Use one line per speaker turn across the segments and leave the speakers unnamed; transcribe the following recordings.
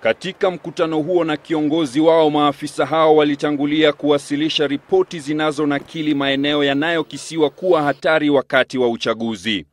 Katika mkutano huo na kiongozi wao, maafisa hao walitangulia kuwasilisha ripoti zinazonakili maeneo yanayokisiwa kuwa hatari wakati wa uchaguzi.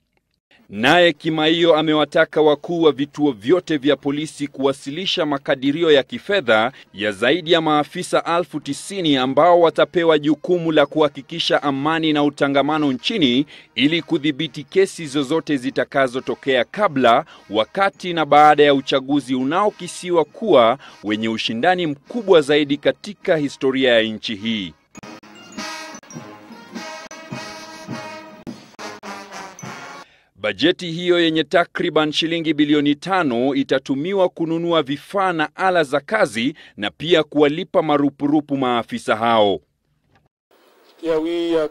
Naye Kimaiyo amewataka wakuu wa vituo vyote vya polisi kuwasilisha makadirio ya kifedha ya zaidi ya maafisa 90,000 ambao watapewa jukumu la kuhakikisha amani na utangamano nchini ili kudhibiti kesi zozote zitakazotokea kabla, wakati na baada ya uchaguzi unaokisiwa kuwa wenye ushindani mkubwa zaidi katika historia ya nchi hii. Bajeti hiyo yenye takriban shilingi bilioni 5 itatumiwa kununua vifaa na ala za kazi na pia kuwalipa marupurupu maafisa hao.
Yeah, we are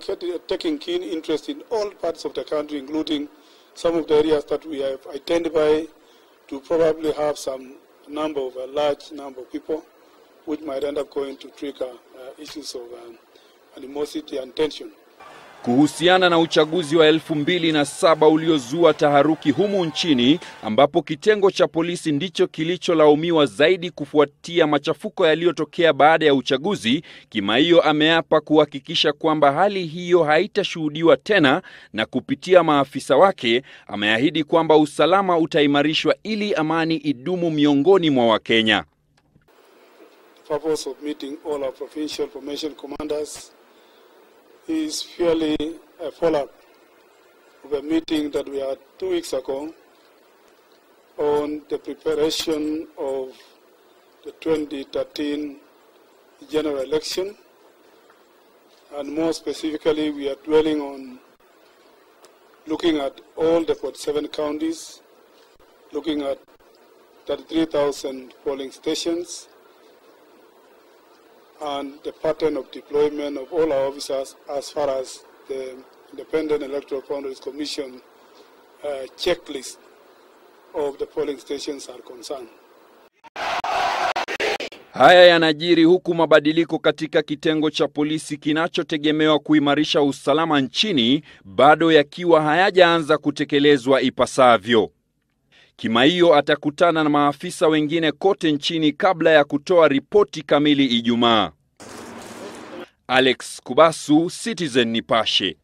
taking keen interest in all parts of the country, including some of the areas that we have identified to probably have some number of a large number of people, which might end up going to trigger issues of animosity and tension.
Kuhusiana na uchaguzi wa 2007 uliozua taharuki humu nchini, ambapo kitengo cha polisi ndicho kilicholaumiwa zaidi kufuatia machafuko yaliyotokea baada ya uchaguzi, Kimaiyo ameapa kuhakikisha kwamba hali hiyo haitashuhudiwa tena, na kupitia maafisa wake ameahidi kwamba usalama utaimarishwa ili amani idumu miongoni mwa Wakenya.
The purpose of meeting all our provincial formation commanders is purely a follow-up of a meeting that we had 2 weeks ago on the preparation of the 2013 general election, and more specifically we are dwelling on looking at all the 47 counties, looking at 33,000 polling stations, and the pattern of deployment of all our officers as far as the Independent Electoral Boundaries Commission checklist of the polling stations are concerned.
Haya yanajiri huku mabadiliko katika kitengo cha polisi kinachotegemewa kuimarisha usalama nchini bado yakiwa hayajaanza kutekelezwa ipasavyo. Kimaiyo atakutana na maafisa wengine kote nchini kabla ya kutoa ripoti kamili Ijumaa. Alex Kubasu, Citizen Nipashe.